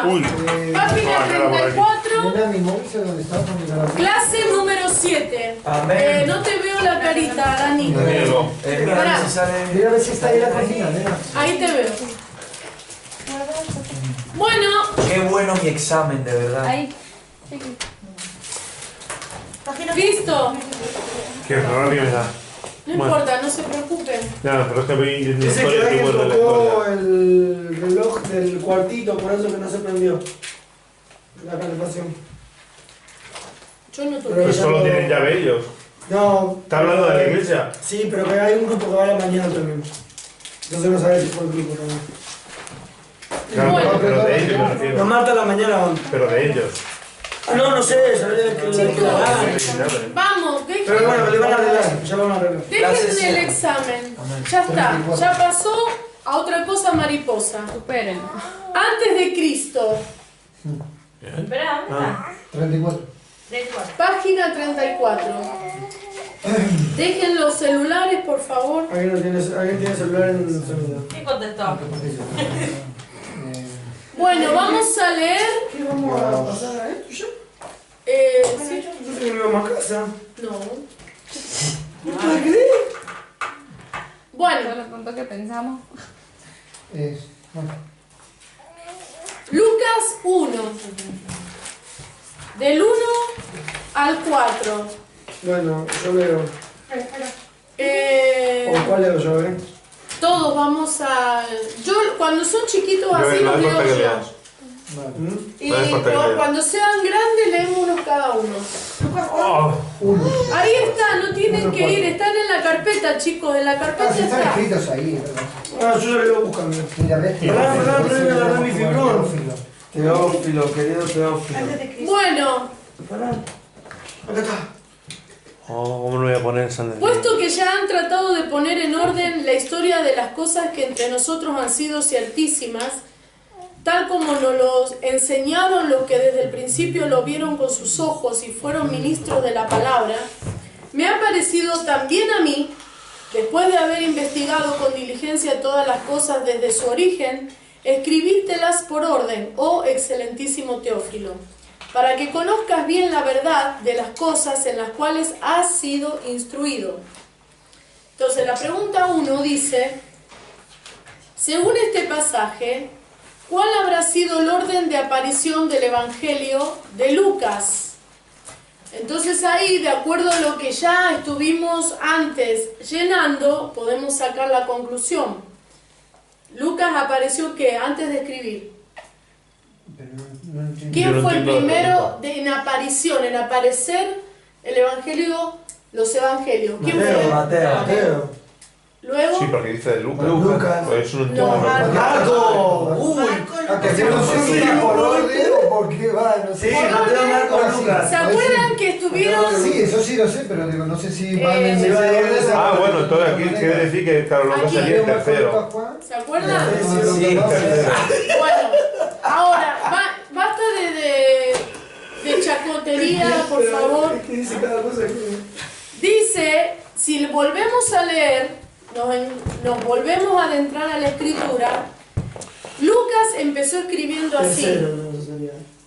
Uy. Página 34. Mira mi móvil, ¿dónde está? Clase número 7. Amén. No te veo la carita, Dani. Mira a ver si sale. Mira a ver si está ahí la cocina, mira. Ahí te veo. Bueno. Qué bueno mi examen, de verdad. Ahí. Listo. Qué rabia me da. No importa, no se preocupen. No, pero es que vi en Dice que historia alguien tuvo de la tocó historia. el reloj del cuartito, por eso que no se prendió la calefacción. Yo no Pero tuve. Pues ya solo no- tienen llave ellos. No. ¿Está hablando de la iglesia? Sí, pero que hay un grupo que va a la mañana también. Entonces no sabe si fue el grupo también. Claro, Bueno. pero de ellos me Los refiero. Marta a la mañana van. Pero de ellos. No, no sé, sabía que Chicos, vamos, pero bueno, le van a arreglar, ya van a arreglar. dejen el examen. Ya está, ya pasó a otra cosa mariposa. Superen. Antes de Cristo, Espera, ¿dónde está? 34. 34. página 34. Dejen los celulares, por favor. ¿Alguien tiene celular en el celular? ¿Qué contestó? Bueno, vamos a leer. ¿Qué vamos a pasar a esto ya? ¿Sí? Nosotros que no íbamos a casa. No. ¿No puedes creer? Bueno, Solo contó que pensamos. Lucas 1. Del 1 al 4. Bueno, yo leo. ¿O cuál leo yo, Todos vamos a... Yo, cuando son chiquitos así, los leo yo. Y No hace falta que leas. cuando sean grandes, leemos unos cada uno. Ahí está, no tienen que ir, están en la carpeta, chicos, en la carpeta Están está. escritos ahí, ¿verdad? Ah, yo ya leo buscando. Mira, ves. Pará, mi fibrón. Teófilo, querido Teófilo. Bueno, Acá está. Oh, ¿cómo no voy a poner San Andrés? puesto que ya han tratado de poner en orden la historia de las cosas que entre nosotros han sido ciertísimas, tal como nos los enseñaron los que desde el principio lo vieron con sus ojos y fueron ministros de la palabra, me ha parecido también a mí, después de haber investigado con diligencia todas las cosas desde su origen, escribírtelas por orden, oh excelentísimo Teófilo, para que conozcas bien la verdad de las cosas en las cuales has sido instruido. Entonces la pregunta 1 dice, según este pasaje, ¿cuál habrá sido el orden de aparición del Evangelio de Lucas? Entonces ahí, de acuerdo a lo que ya estuvimos antes llenando, podemos sacar la conclusión. Lucas apareció ¿qué? Antes de escribir. Yo ¿Quién no fue el entiendo la primero pregunta. en aparición, en aparecer el Evangelio, los Evangelios? ¿Quién fue? Mateo. Luego, Sí, porque dice de Lucas. Lucas. Pues eso no No, entiendo. Marco. Uy. No sé si era por orden o por qué va, no sé. Sí, Mateo, Marco, Lucas. ¿se acuerdan que estuvieron? Sí, eso sí lo sé, pero digo, no sé si van en Sí, ese orden. Ah, bueno, entonces aquí quiere decir que claro, Lucas Aquí. sería el tercero. ¿Se acuerdan? Sí, tercero. Bueno, ahora, basta de chacotería, por favor. ¿Qué dice cada cosa? Dice, si volvemos a leer, nos volvemos a adentrar a la escritura, Lucas empezó escribiendo así.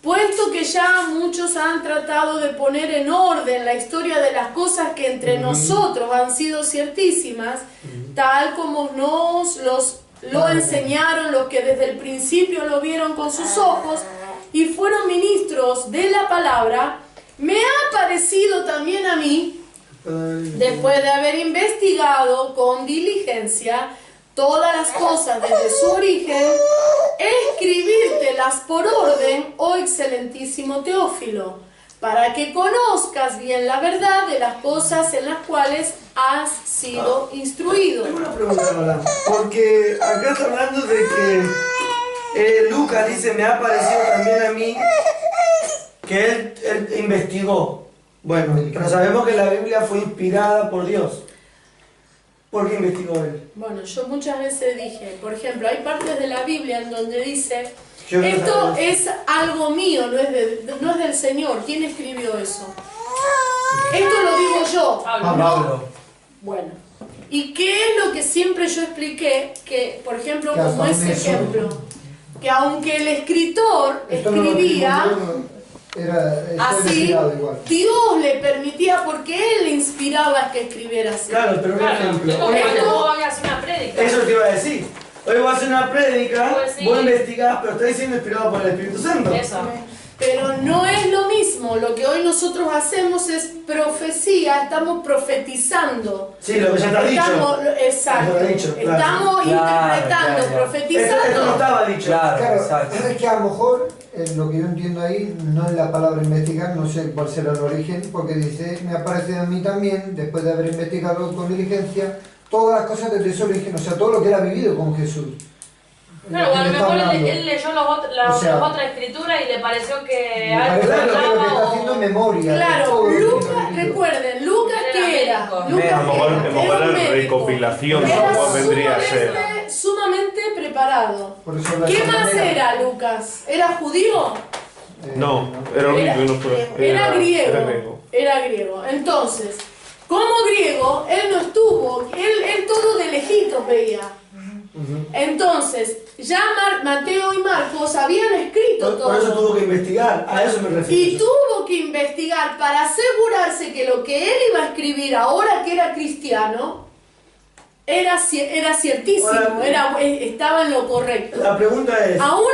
Puesto que ya muchos han tratado de poner en orden la historia de las cosas que entre nosotros han sido ciertísimas, tal como nos lo enseñaron los que desde el principio lo vieron con sus ojos y fueron ministros de la palabra, me ha parecido también a mí, después de haber investigado con diligencia todas las cosas desde su origen, escribírtelas por orden, oh excelentísimo Teófilo, para que conozcas bien la verdad de las cosas en las cuales has sido instruido. Tengo una pregunta, Lola. Porque acá está hablando de que Lucas dice, me ha parecido también a mí que él investigó. Bueno, pero sabemos que la Biblia fue inspirada por Dios. ¿Por qué investigó él? Bueno, yo muchas veces dije, por ejemplo, hay partes de la Biblia en donde dice, Yo no esto sabía. es algo mío, no es del Señor. ¿Quién escribió eso? Esto lo digo yo. Pablo. Bueno, ¿y qué es lo que siempre yo expliqué? Que, por ejemplo, como ese ejemplo, que aunque el escritor Esto no lo escribía escribimos yo, está así, inspirado igual. Dios le permitía porque Él le inspiraba que escribiera así. Claro, pero un Claro, ejemplo. es como cuando vos vas a hacer una prédica. Eso te iba a decir. Hoy voy a hacer una prédica, Pues sí. vos investigás, pero está diciendo inspirado por el Espíritu Santo. Eso. Pero no es lo mismo. Lo que hoy nosotros hacemos es profecía, estamos profetizando. Sí, lo que ya está dicho. Exacto. Lo que está dicho, claro. Estamos interpretando, Esto no profetizando. estaba dicho. Claro, exacto. es que a lo mejor lo que yo entiendo ahí no es la palabra investigar, no sé cuál será el origen, porque dice, me ha parecido a mí también, después de haber investigado con diligencia, todas las cosas desde su origen, o sea, todo lo que él ha vivido con Jesús. Claro, a lo Lo que está mejor hablando. él leyó O sea, las otras escrituras y le pareció que Me algo parece que lo que hablaba está o... haciendo memoria. de Claro, todo lo que Lucas, ha vivido. recuerden, Lucas ¿qué era? médico. Lucas A lo mejor, era la un médico. recopilación de Era cómo vendría a ser. sumamente preparado. Por eso la ¿Qué más manera. era Lucas? ¿Era judío? No, era un Era, niño, no fue. era griego. Era griego. Era griego. Entonces, como griego, él no estuvo, él todo de lejitos veía. Entonces, ya Mateo y Marcos habían escrito Por eso todo. tuvo que investigar, a eso me Y refiero. tuvo que investigar para asegurarse que lo que él iba a escribir ahora que era cristiano era ciertísimo, Ahora, estaba en lo correcto. La pregunta es, Aún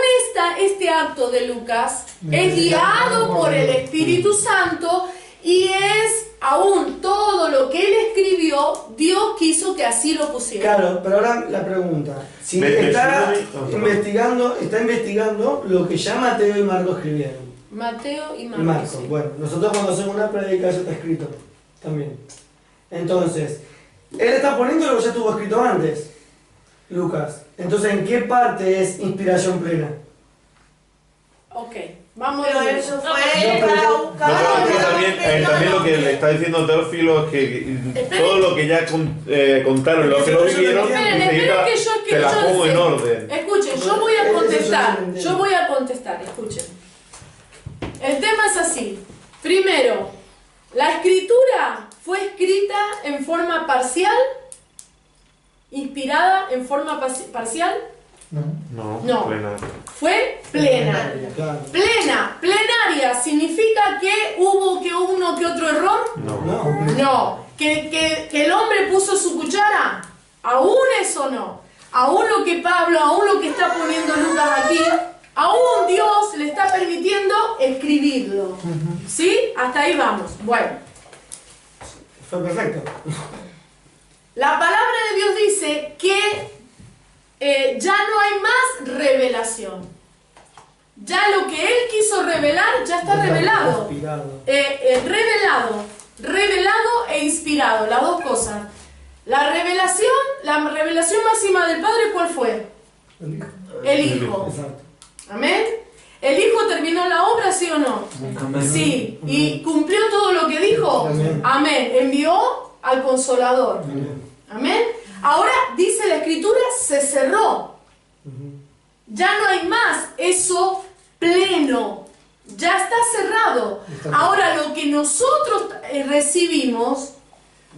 este acto de Lucas es guiado por el Espíritu Santo y es aún todo lo que él escribió, Dios quiso que así lo pusiera. claro, pero ahora la pregunta, si Me está sirve- investigando lo que ya Mateo y Marcos escribieron. Mateo y Y Marcos. Marcos, sí. bueno, nosotros cuando hacemos una predica eso está escrito también. Entonces, él está poniendo lo que ya estuvo escrito antes, Lucas. Entonces, ¿en qué parte es inspiración plena? Ok, vamos Pero a ver. eso No, fue porque él para está- buscar. No, pero es que también, también lo que le que está diciendo Teófilo es que todo lo que ya contaron, lo que no vivieron, Esperen, dice, esperen que te las pongo en sé. orden. Escuchen, yo voy a Eso contestar. yo no Yo voy a contestar, escuchen. El tema es así. Primero, la escritura fue escrita en forma parcial, inspirada en forma parcial, No, No. plena. fue plena. Claro. Plena, plenaria, ¿significa que hubo que uno que otro error? No. No. No. ¿Que el hombre puso su cuchara? Aún eso no. Aún lo que Pablo, aún lo que está poniendo Lucas aquí, aún Dios le está permitiendo escribirlo. ¿Sí? Hasta ahí vamos. Bueno, Fue perfecto. la palabra de Dios dice que ya no hay más revelación. Ya lo que Él quiso revelar ya está revelado. Inspirado. Revelado e inspirado, las dos cosas. La revelación máxima del Padre, ¿cuál fue? El Hijo. Exacto. Amén. ¿El Hijo terminó la obra, sí o no? Amén. Sí. ¿Y cumplió todo lo que dijo? Amén. Amén. Envió al Consolador. Amén. Ahora dice la Escritura, se cerró. Ya no hay más eso pleno. Ya está cerrado. Ahora lo que nosotros recibimos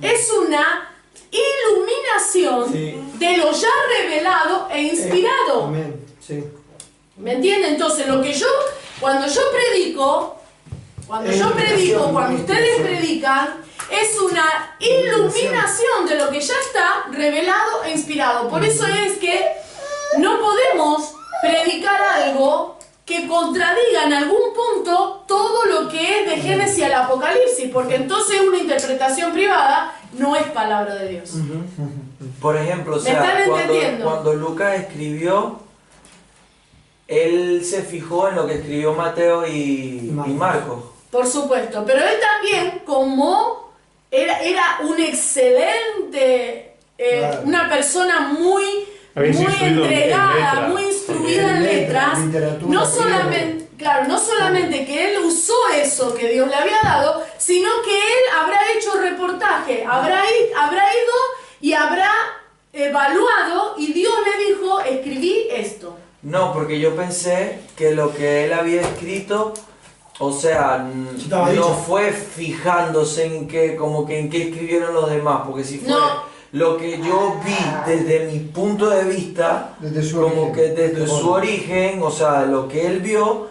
es una iluminación Sí. de lo ya revelado e inspirado. Amén. Sí. ¿Me entienden? Entonces, cuando yo predico, cuando ustedes predican, es una iluminación de lo que ya está revelado e inspirado. Por eso es que no podemos predicar algo que contradiga en algún punto todo lo que es de Génesis al Apocalipsis, porque entonces una interpretación privada no es palabra de Dios. Por ejemplo, o ¿Me sea, están entendiendo? cuando Lucas escribió, él se fijó en lo que escribió Mateo y Marcos. Por supuesto, pero él también, como era un excelente, Claro. una persona muy Habéis instruido en entregada, letras. muy instruida en letras, literatura, no solamente que él usó eso que Dios le había dado, sino que él habrá hecho reportaje, habrá ido y habrá evaluado y Dios le dijo, escribí esto. No, porque yo pensé que lo que él había escrito, o sea, Estaba no dicho. fue fijándose en qué, como que en qué escribieron los demás, porque si fue No. lo que yo vi desde mi punto de vista, Desde su como origen. que desde su origen, o sea, lo que él vio,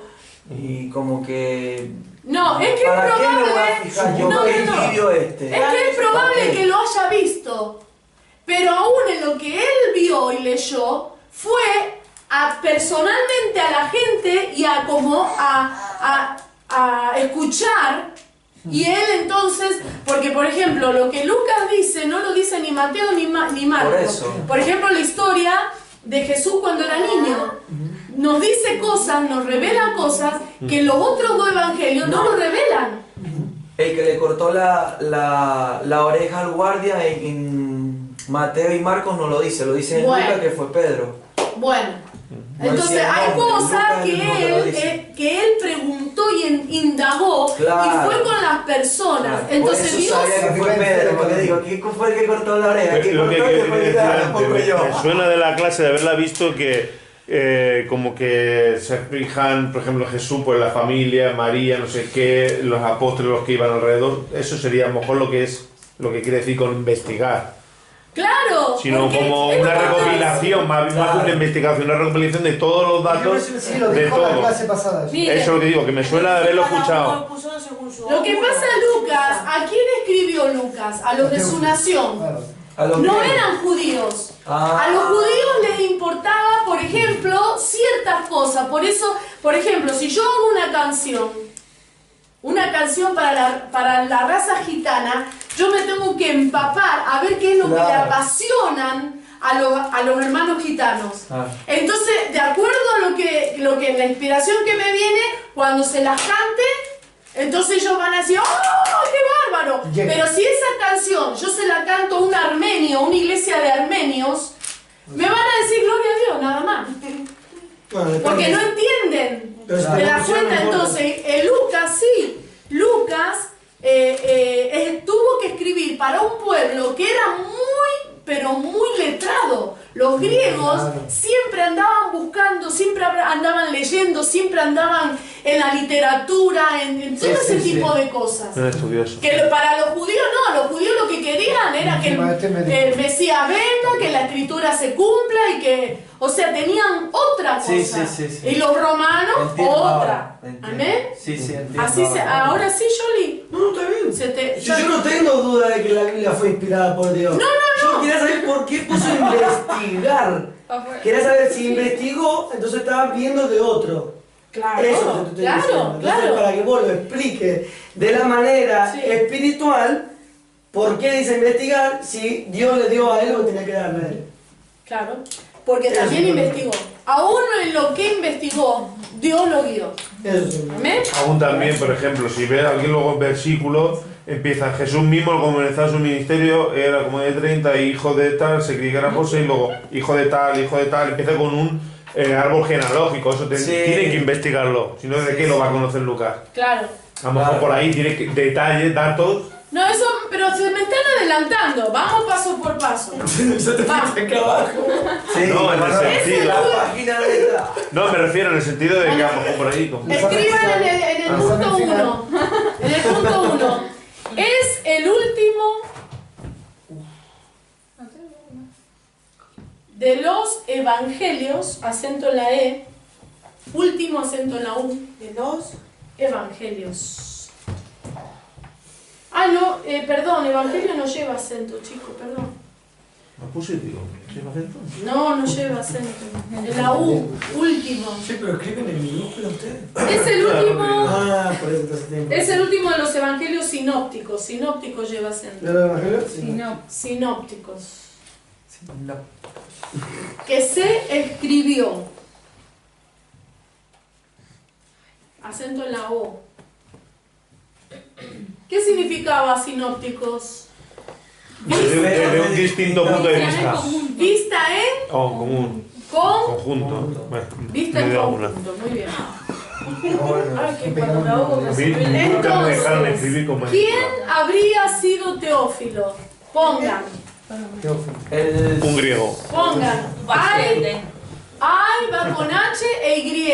y como que... No, es que es ¿Para qué me voy a probable. fijar yo No, que no, no. él vivió este? Es que es probable ¿Para qué? que lo haya visto, pero aún en lo que él vio y leyó fue personalmente a la gente y a como a escuchar, y él entonces, porque por ejemplo lo que Lucas dice no lo dice ni Mateo ni Marcos. Por eso. Por ejemplo, la historia de Jesús cuando era niño nos dice cosas, nos revela cosas que los otros dos evangelios no nos revelan. El que le cortó la oreja al guardia en Mateo y Marcos no lo dice en Bueno. Lucas que fue Pedro. Bueno, No entonces decía el hay nombre, cosas Lucas que no lo dice. que él preguntó y indagó Claro. y fue con las personas. Por Entonces eso Dios... sabía que fue Pedro, porque digo, ¿quién fue el que cortó la oreja? ¿Quién Lo cortó que y después decía dice, antes, pongo yo? me suena de la clase de haberla visto que como que se fijan, por ejemplo, Jesús, pues la familia, María, no sé qué, los apóstoles, los que iban alrededor. Eso sería a lo mejor lo que quiere decir con investigar. Claro, Sino porque como es una lo que recopilación, más que una investigación, una recopilación de todos los datos Sí, lo de dijo en la todo. clase pasada. eso. Mire, Eso es lo que digo, que me suena de haberlo escuchado. lo que pasa Lucas, ¿a quién escribió Lucas? A los de su nación. Claro. A los No griegos. eran judíos. Ah. A los judíos les importaba, por ejemplo, ciertas cosas. Por eso, por ejemplo, si yo hago una canción para la raza gitana, yo me tengo que empapar a ver qué es lo que le Claro. apasionan a los hermanos gitanos. Ah. Entonces, de acuerdo a lo que la inspiración que me viene, cuando se las cante, entonces ellos van a decir, ¡oh, qué bárbaro! Llega. Pero si esa canción yo se la canto a un armenio, una iglesia de armenios, me van a decir gloria a Dios, nada más. Bueno, depende. Porque no entienden. Pero si ¿Te te das pusieron cuenta? en Entonces, Lucas tuvo que escribir para un pueblo que era pero muy letrado. Los griegos Claro. siempre andaban buscando, siempre andaban leyendo, siempre andaban en la literatura, en todo Sí, ese sí, tipo sí. de cosas. Un estudioso. Que para los judíos no, los judíos lo que querían era que Encima este me dijo. el Mesías venga, que la escritura se cumpla y que, o sea, tenían otra cosa. Sí, sí, sí, sí. Y los romanos Entiendo otra. ahora, entiendo. Amén. Sí, sí, entiendo. Así ahora sí, Jolly. No, está bien. Se Si yo no tengo duda de que la Biblia fue inspirada por Dios. No. Yo quería saber por qué puso investigar. Quería saber si investigó, entonces estaba viendo de otro. Claro, Eso es lo que te estoy diciendo. Entonces, claro. para que vos lo expliques de la manera Sí. espiritual, ¿por qué dice investigar si Dios le dio a él lo que tenía que darle a él? Claro. Porque Eso también es lo investigó. Aún en lo que investigó, Dios lo guió. Eso sí. Amén. Aún también, por ejemplo, si ves aquí luego en versículos, empieza Jesús mismo al comenzar su ministerio, era como de 30, hijo de tal, se creía que era José, y luego hijo de tal, empieza con un árbol genealógico, eso Sí. tiene que investigarlo, si no, ¿de qué lo va a conocer Lucas? Claro. A lo mejor Claro. por ahí tiene detalles, datos. No, eso, pero se me están adelantando. Vamos paso por paso. Eso te Va. fuiste acá abajo. Sí, No, en el bueno, sentido. La página de esta. No, me refiero en el sentido de que a lo mejor por ahí. Como... Escriban en el punto 1. En el punto 1. Es el último de los evangelios, acento en la E, último acento en la U, de los evangelios. Ah, no, perdón, evangelio no lleva acento, chico, perdón. ¿Me puse, digo? ¿Lleva acento? No lleva acento. En la U, último. Sí, pero escriben en minúscula ustedes. Es el último. Ah, por eso entonces tienen. Es el último de los evangelios sinópticos. Sinópticos lleva acento. ¿De los evangelios? Sí. Sinópticos. no. Que se escribió. Acento en la O. ¿Qué significaba sinópticos? Desde un distinto punto de vista. Vista en O común, con. conjunto. Bueno, Vista me en dio una. conjunto. Muy bien. Ay, que cuando me ahogo me A mí sirve. nunca me dejaron escribir como ¿Quién habría sido Teófilo? Pongan. un griego. Pongan. Paciente. Ay va con H e Y.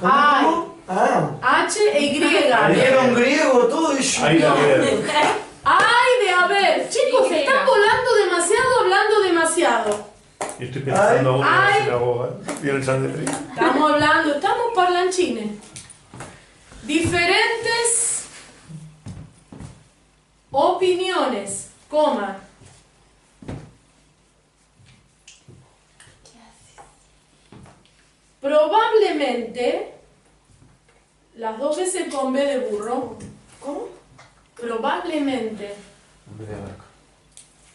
Ay. Ah. H e Y. Era un griego todo y yo. Ahí la quiero. Ay de a ver, chicos, se están volando demasiado, hablando demasiado. Yo estoy pensando aún en la Ay. sinagoga y en el Sanedrín. Estamos hablando, estamos parlanchines. Diferentes opiniones, coma. Probablemente, las dos veces con B de burro. ¿Cómo? Probablemente.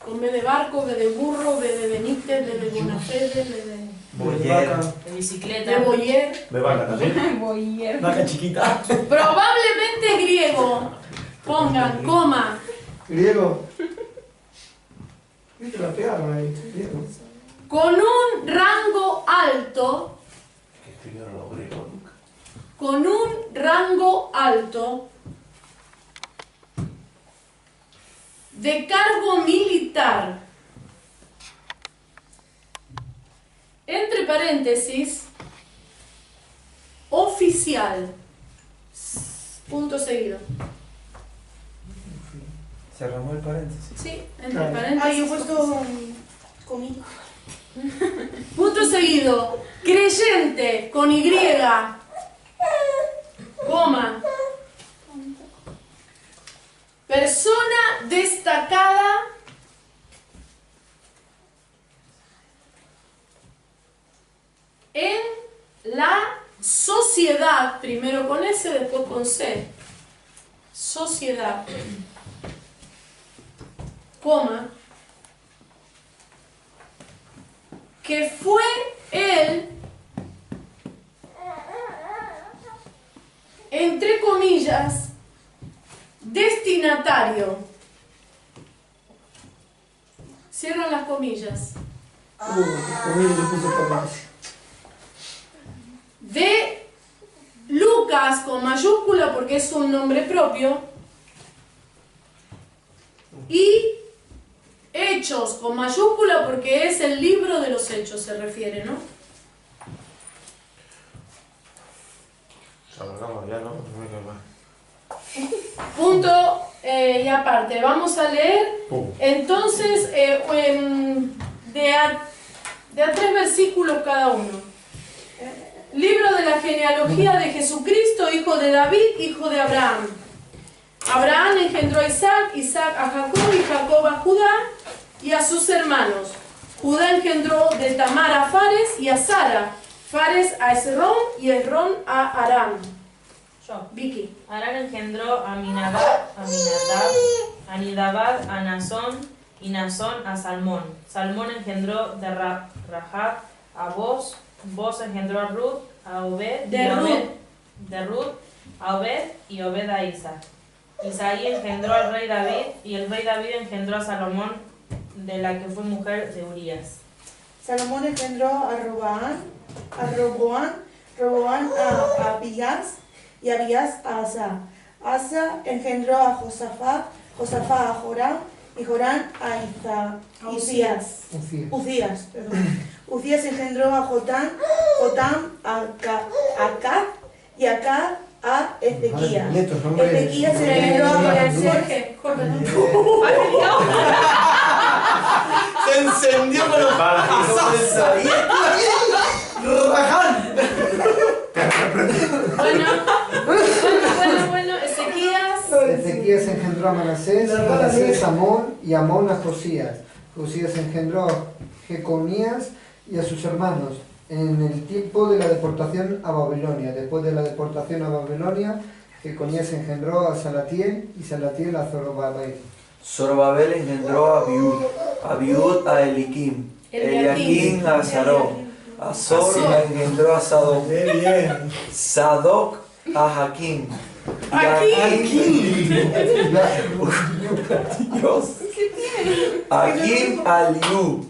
Con B de barco, B de burro, B de Benítez, B de Bonafede, B de... Boyer. De bicicleta. de Boyer. De vaca también. Boyer. Vaca chiquita. Probablemente griego. Pongan, coma. Griego. Viste, la pegaron ahí. Griego. Con un rango alto. Que escribieron los griegos nunca. Con un rango alto de cargo militar, entre paréntesis, oficial, punto seguido. Cerramos el paréntesis. Sí, entre Ah, paréntesis. yo he puesto conmigo. Punto seguido, creyente, con Y, coma, persona destacada en la sociedad, primero con S, después con C, sociedad, coma, que fue el, entre comillas, destinatario. Cierran las comillas. Conmigo le puse paréntesis. De Lucas con mayúscula porque es un nombre propio. Y Hechos con mayúscula porque es el libro de los hechos, se refiere, ¿no? Salgamos ya, ¿no? No me quedo más. Punto y aparte. Vamos a leer Pum. entonces de a 3 versículos cada uno. Libro de la genealogía de Jesucristo, hijo de David, hijo de Abraham. Abraham engendró a Isaac, Isaac a Jacob y Jacob a Judá y a sus hermanos. Judá engendró de Tamar a Fares y a Sara, Fares a Esrón y Esrón a Aram. Yo. Vicky. Arán engendró a Minadab, a Nidabad, a Nazón y Nazón a Salmón. Salmón engendró de Rahab a Boz, Boz engendró a Ruth, a Obed, De y a Ruth. Obed, de Ruth a Obed y Obed a Isa. Isaí engendró al rey David y el rey David engendró a Salomón, de la que fue mujer de Urías. Salomón engendró a Roboán a Abías y Abías a Asa. Asa engendró a Josafat, Josafat a Joram y Joram a Uzías. Uzías engendró a Jotam, Jotam a Acaz y Acaz a Ezequías. Ezequías engendró a Jorge. Se encendió con los pasos. ¡Raján! Bueno, Ezequías. Ezequías engendró a Manasés, Manasés a Amón y Amón a Josías. Josías engendró a Jeconías y a sus hermanos en el tiempo de la deportación a Babilonia. Después de la deportación a Babilonia, Jeconías engendró a Salatiel y Salatiel a Zorobabel. Zorobabel engendró a Abiud a Eliquim, Eliaquim a Sarón, Azor engendró a Sadoc, Sadoc a Jaquín, Dios, Jaquín a Eliú,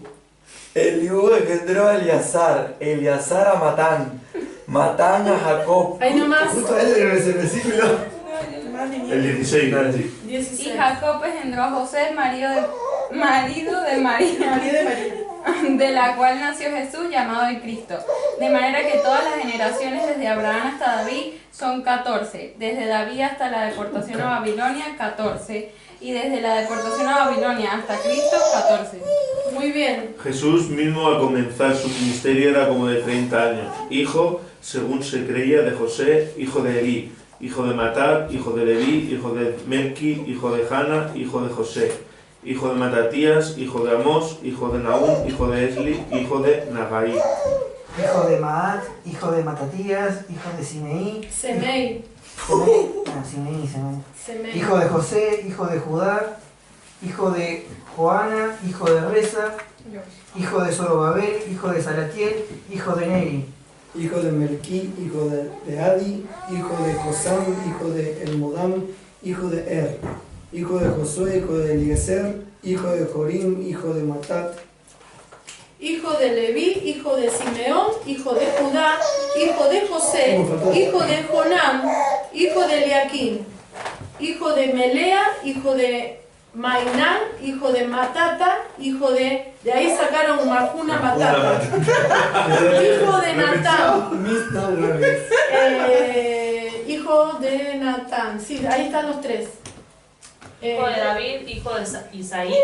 Eliú engendró a Eleazar, Eleazar a Matán, Matán a Jacob. Ahí nomás. Justo él en ese versículo. El 16, ¿no? Sí. 16. Y Jacob engendró a José, marido de María. María de María. de la cual nació Jesús, llamado el Cristo. De manera que todas las generaciones desde Abraham hasta David son 14, desde David hasta la deportación a Babilonia 14, y desde la deportación a Babilonia hasta Cristo 14. Muy bien. Jesús mismo al comenzar su ministerio era como de 30 años, hijo, según se creía, de José, hijo de Elí, hijo de Matat, hijo de Leví, hijo de Melqui, hijo de Jana, hijo de José, hijo de Matatías, hijo de Amós, hijo de Nahum, hijo de Esli, hijo de Nagai. Hijo de Maat, hijo de Matatías, hijo de Simei. Semei. Semei. Hijo de José, hijo de Judá, hijo de Joana, hijo de Reza, hijo de Zorobabel, hijo de Salatiel, hijo de Neri. Hijo de Melquí, hijo de Adi, hijo de Cosam, hijo de Elmodam, hijo de Er, hijo de Josué, hijo de Eliezer, hijo de Jorim, hijo de Matat, Hijo de Leví, hijo de Simeón, hijo de Judá, hijo de José, hijo de Jonam, hijo de Eliakim, hijo de Melea, hijo de Mainán, hijo de Matata, hijo de... De ahí sacaron Mahuna Matata. Hijo de Natán. Hijo de Natán. Sí, ahí están los tres. Hijo de David, hijo de Isaí,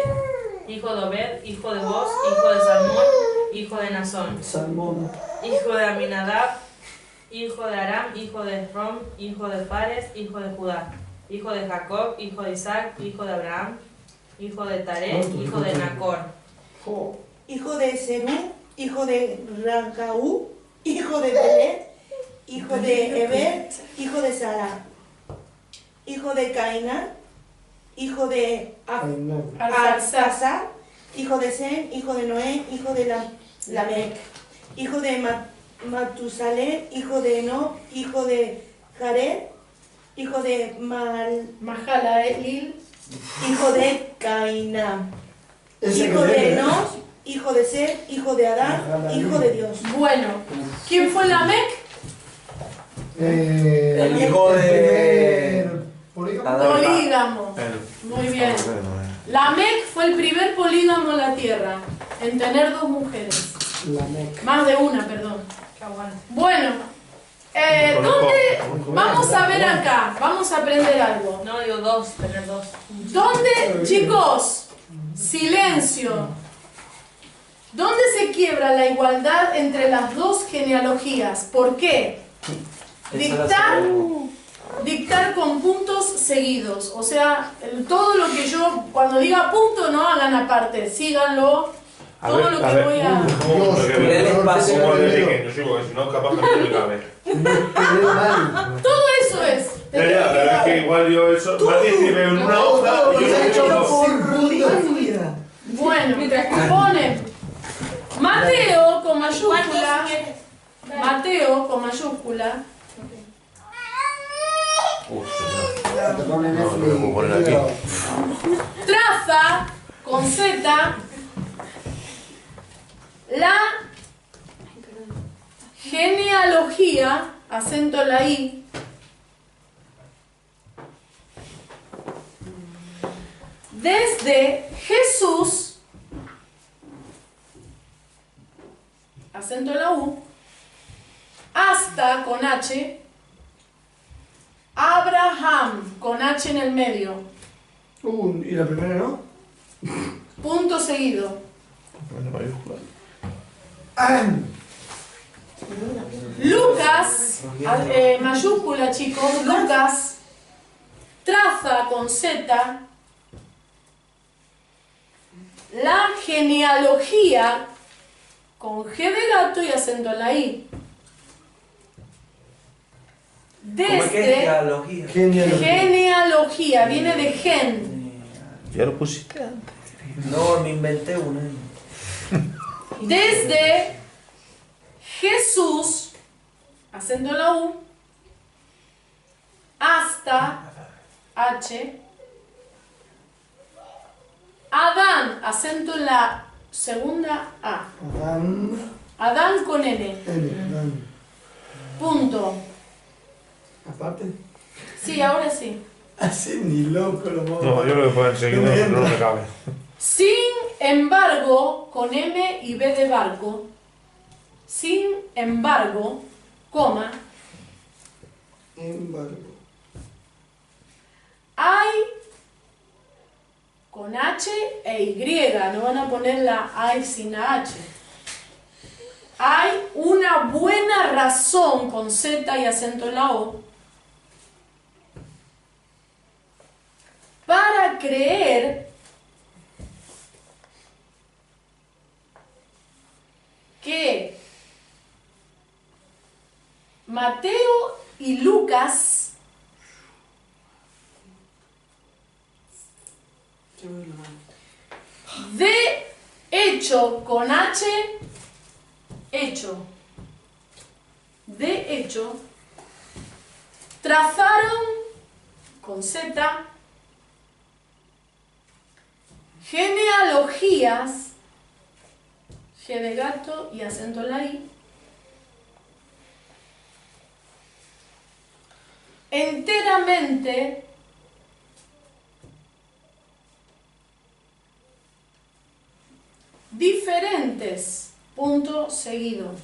hijo de Obed, hijo de Boz, hijo de Salmón, hijo de Nazón, Salmón, hijo de Aminadab, hijo de Aram, hijo de Rom, hijo de Fares, hijo de Judá, hijo de Jacob, hijo de Isaac, hijo de Abraham, hijo de Taré, hijo de Nacor, hijo de Serú, hijo de Ragaú, hijo de Pelet, hijo de Eber, hijo de Sara, hijo de Cainán, hijo de Arsasa, hijo de Sem, hijo de Noé, hijo de Lamec, hijo de Matusalén, hijo de Enoch, hijo de Jared, hijo de Mahalael, hijo de Cainán, hijo de Enoch, hijo de Seth, hijo de Adán, hijo de Dios. Bueno, ¿quién fue Lamec? El hijo de... Polígamo. Muy bien. Lamec fue el primer polígamo en la tierra en tener dos mujeres. Más de una, perdón. Bueno, ¿dónde? Vamos a ver acá, vamos a aprender algo. No, digo dos, tener dos. ¿Dónde, chicos? Silencio. ¿Dónde se quiebra la igualdad entre las dos genealogías? ¿Por qué? Dictar con puntos seguidos. O sea, todo lo que yo, cuando diga punto, no hagan aparte, síganlo. Todo lo que voy a... Todo eso es. Ya, pero es que igual yo eso... Mati escribe en una hoja y yo por Bueno, ponen Mateo con mayúscula. Mateo con mayúscula. Traza con Z la genealogía, acento en la I, desde Jesús, acento en la U, hasta con H, Abraham, con H en el medio. ¿Y la primera no? Punto seguido. Lucas, mayúscula chicos, Lucas, traza con Z la genealogía con G de gato y acento en la I. Desde genealogía, viene de gen. Ya lo pusiste antes. No, me inventé una. Desde Jesús, acento en la U, hasta H, Adán, acento en la segunda A. Adán con N. Punto. Aparte. Sí, ahora sí. Así ni loco lo puedo. No, yo lo que puedo seguir no me cabe. Sin embargo, con M y B de barco, sin embargo, coma, Embargo. hay, con H e Y, no van a poner la hay sin la H. Hay una buena razón con Z y acento en la O para creer que Mateo y Lucas de hecho con H, hecho, de hecho, trazaron con Z genealogías, G de gato y acento en la I, enteramente diferentes, punto seguido.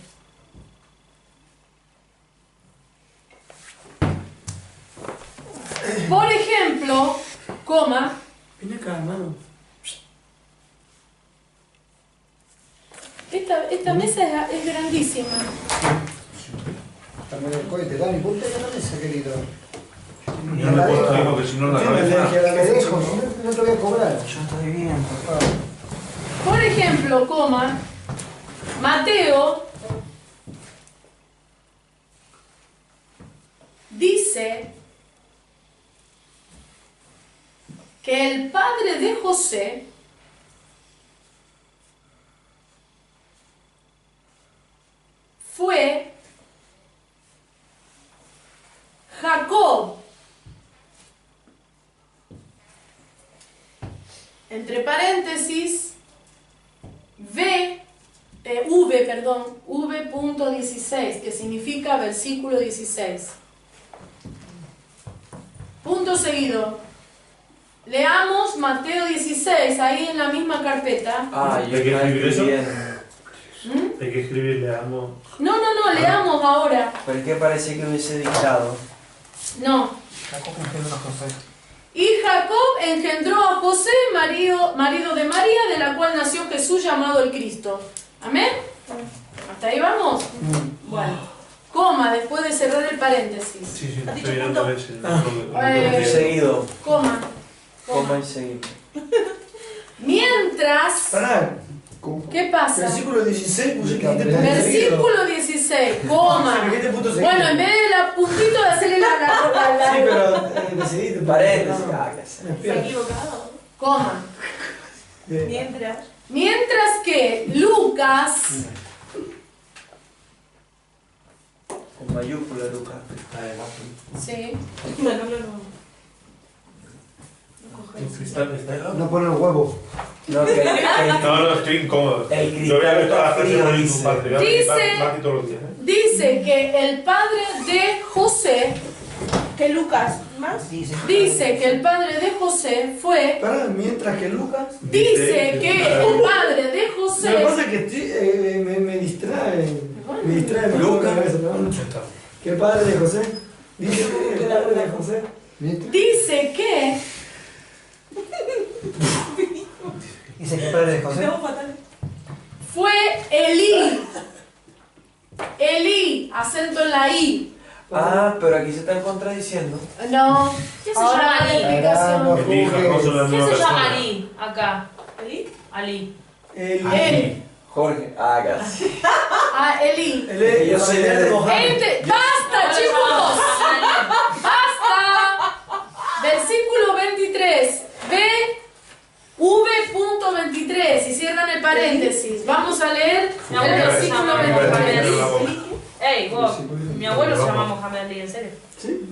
Por ejemplo, coma, Viene acá, hermano. esta mesa es grandísima. También el cohete, Dani, ponte en la mesa, querido. Yo no puedo traer porque si no la Tiene alergia cabeza. a la Te mesa, dejo, chico. si no te voy a cobrar. Yo estoy bien. Por ejemplo, coma, Mateo dice que el padre de José fue Jacob, entre paréntesis, V.16, que significa versículo 16. Punto seguido. Leamos Mateo 16, ahí en la misma carpeta. Ah, yo ¿Hay que escribir eso? bien. ¿Mm? Hay que escribirle amo. No, leamos ahora. ¿Por qué parece que hubiese dictado? No. Y Jacob engendró a José, marido de María, de la cual nació Jesús llamado el Cristo. ¿Amén? ¿Hasta ahí vamos? Bueno. Coma, después de cerrar el paréntesis. Sí, ¿Has estoy dicho mirando a punto? ver si Muy seguido. Coma. Coma y seguido. Mientras... Pará. ¿Qué pasa? Versículo 16, puse que dijiste punto seguido. Versículo 16, coma. Sí, dijiste punto seguido. Bueno, en vez de la puntito de hacerle la Sí, pero decidiste. Paréntesis. No, Ah, qué sé. me Se ha pierdo. equivocado. coma. Bien. Mientras que Lucas, Con mayúscula, Lucas. sí, El cristal está helado. No pone el huevo. No, que No, estoy incómodo. El cristal Lo voy a ver todas las está clases frío, por tu dice. parte. Voy a Dice- participar más que todos los días. dice que el padre de José, Que Lucas, más. dice que el padre de José fue, Pará, mientras que Lucas. dice que el padre de Lo que José, pasa es que me distrae. Me distrae mucho Lucas. la cabeza, pero Ya está. que el padre de José. Dice que el padre de José. ¿Viste? dice que Dice que padre de José. Estamos fatal. fue Elí, acento en la I. Ah, pero aquí se están contradiciendo. No, ¿Qué se ahora llama va la Ali? explicación. El hijo, no son las ¿Qué mismas se llama personas. Ali acá? ¿Ali? Ali. Él, Jorge, hagas. Elí. El Yo soy de- ¡Basta, chicos! ¡Basta! Versículo 23. V.23. Y cierran el paréntesis. Vamos a leer Mi el abuelo se versículo llama 23. Mohamed Ali. Ey, vos, mi abuelo se llama Mohamed Ali, ¿en serio? Sí.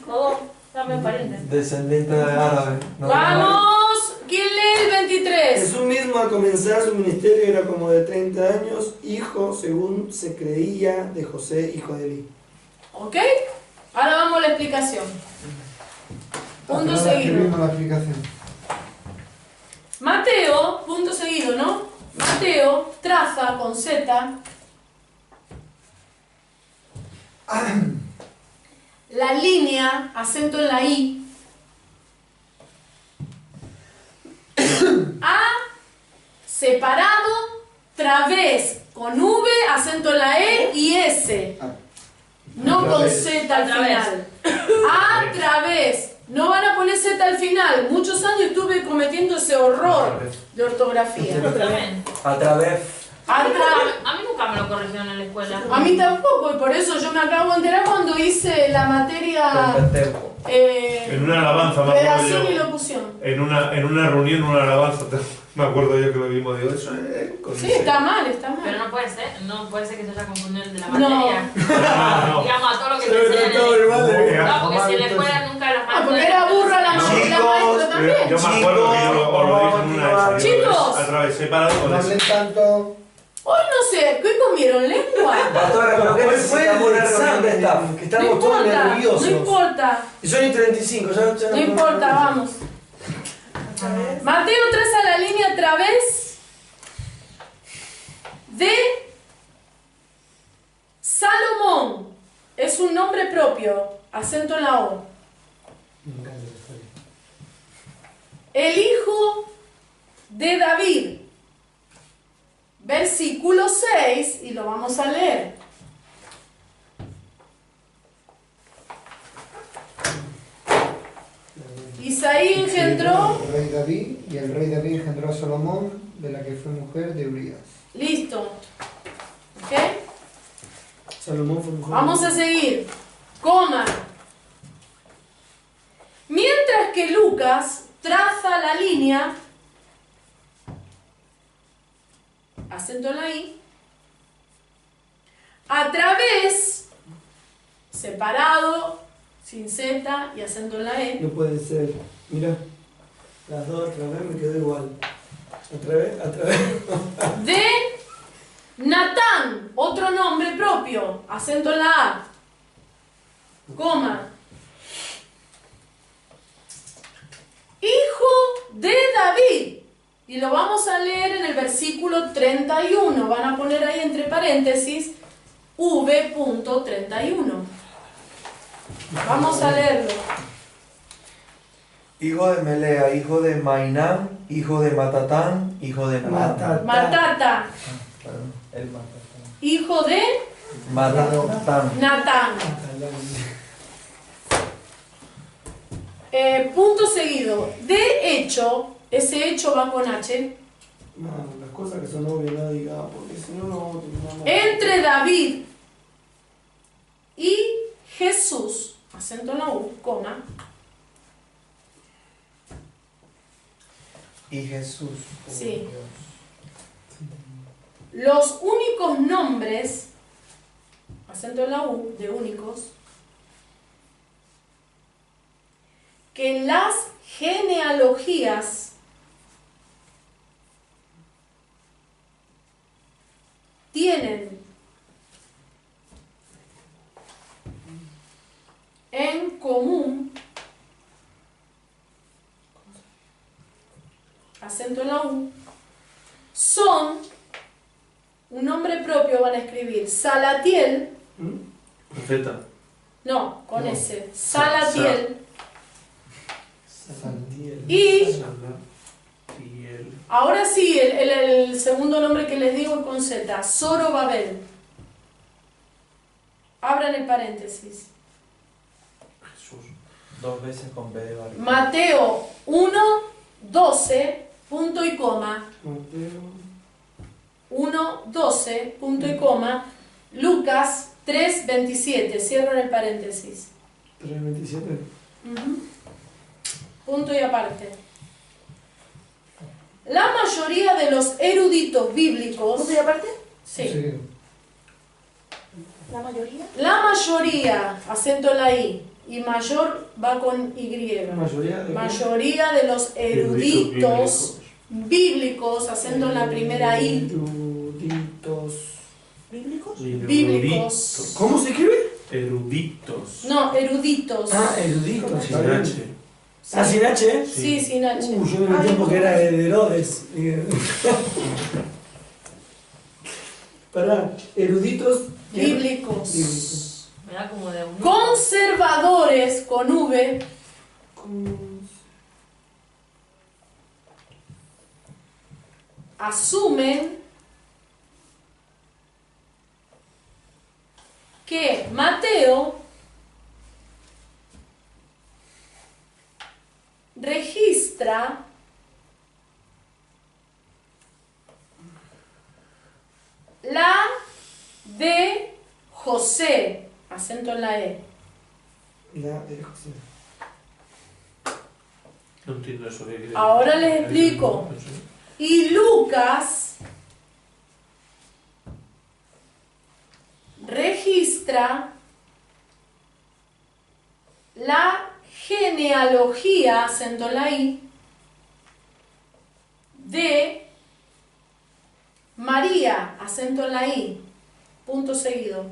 Todos, dame parientes. Descendiente de árabe. No, Vamos. ¿Quién lee el 23? Jesús mismo al comenzar su ministerio era como de 30 años, hijo, según se creía, de José, hijo de Eli. ¿Ok? Ahora vamos a la explicación. Punto Ahora seguido. escribimos la explicación. Mateo, punto seguido, ¿no? Mateo traza con Z la línea, acento en la I, A separado, través con V, acento en la E y S. No con Z al final. A través. No van a poner Z al final. Muchos años estuve cometiendo ese horror de ortografía. A través. A mí nunca me lo corrigieron en la escuela. A mí tampoco, y por eso yo me acabo de enterar cuando hice la materia En una alabanza, me acuerdo redacción yo. y locución. En una reunión, una alabanza, me acuerdo yo que lo vimos, digo, eso es con Sí, ese. está mal, está Pero mal. no puede ser que se haya confundido el de la No. materia. No. Digamos, a todo lo que te enseñan en No, porque si en la escuela nunca las Ah, porque era burra la maestra también. Yo me acuerdo que yo os lo dije en una de esas. Chicos. A través, separado con No eso. hablen tanto. Hoy no sé, ¿qué comieron? ¿Lengua? Pastora, pero que Hoy fue necesitamos el una reunión de staff. examen, que No estamos todos importa, nerviosos. no importa, Y son y 35, ya no importa, vamos. Mateo traza la línea a través de Salomón. Es un nombre propio, acento en la O. El hijo de David. Versículo 6, y lo vamos a leer. Isaí engendró. El rey David, y el rey David engendró a Salomón, de la que fue mujer de Urías. Listo. ¿Ok? Salomón fue mujer. Vamos a seguir. Coma. Mientras que Lucas traza la línea, acento en la I, a través, separado, sin Z y acento en la E, No puede ser. Mira, las dos otra vez me quedó igual. Otra vez. de Natán, otro nombre propio, acento en la A, coma, hijo de David, y lo vamos a leer en el versículo 31, van a poner ahí entre paréntesis v.31, vamos a leerlo. Hijo de Melea, hijo de Mainán, hijo de Matatán, hijo de Natán. Matata, Perdón, el Matatán. hijo de Matatán. Natán. Punto seguido. De hecho, ese hecho va con H. No, las cosas que son obvias no digas, porque si no, no vamos a terminar mal. Entre David y Jesús, acento en la U, coma, Y Jesús. Sí. Los únicos nombres, acento en la U, de únicos, que las genealogías tienen en común, acento en la U, son un nombre propio, van a escribir Salatiel, Profeta. no, con S, Salatiel, Santiel. y Salatiel. ahora sí, el segundo nombre que les digo es con Z, Zorobabel. Abran el paréntesis. Jesús. Dos veces con B de barrio. Mateo 1, 12, punto y coma. Mateo. 1, 12, punto y coma. Lucas 3, 27. Cierran el paréntesis. 3:27. Ujú. Punto y aparte. La mayoría de los eruditos bíblicos. ¿Punto y aparte? Sí. ¿La mayoría? La mayoría, acento en la I, y mayor va con Y. La mayoría de. Mayoría de los eruditos bíblicos, acento en la primera I, Eruditos. ¿Bíblicos? bíblicos. ¿Cómo se escribe? Eruditos. No, eruditos. Ah, eruditos. Sin está bien. H. ¿Ah, sin H? Sí, sin H. Yo me metí porque era de Herodes. Para eruditos Bíblicos. Me da como de un... Conservadores con V. Asumen que Mateo registra la de José, acento en la E. La de José. No entiendo eso. Ahora les explico. Y Lucas registra la genealogía, acento en la I, de María, acento en la I, punto seguido.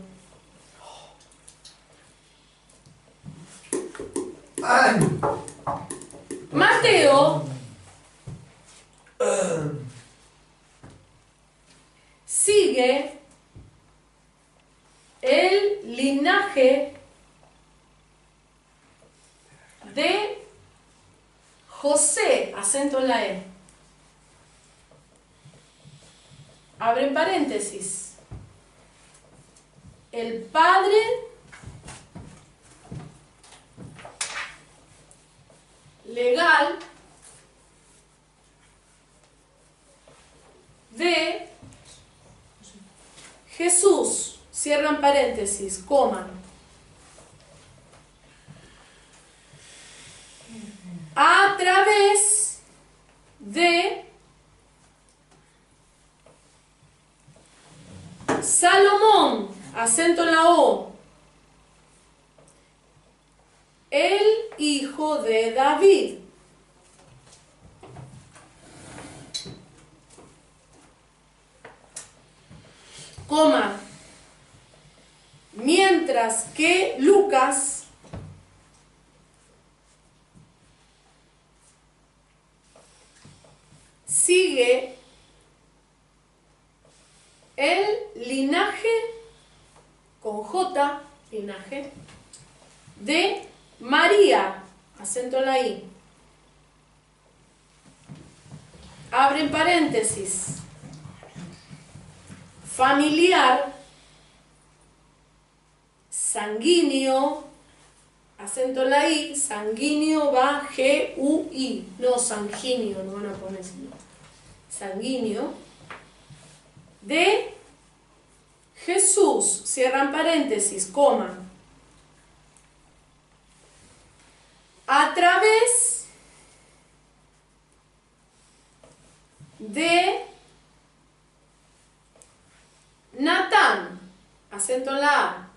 Mateo sigue el linaje de José, acento en la E. Abren paréntesis. El padre legal de Jesús, cierran paréntesis, coma, a través de Salomón, acento en la O, el hijo de David. Coma, mientras que Lucas sigue el linaje con J, linaje, de María, acento en la I. Abren paréntesis. Familiar, sanguíneo, acento en la I, sanguíneo va G-U-I, no sanguíneo, no van a poner sino. Sanguíneo, de Jesús, cierran paréntesis, coma, a través de Natán, acento en la A,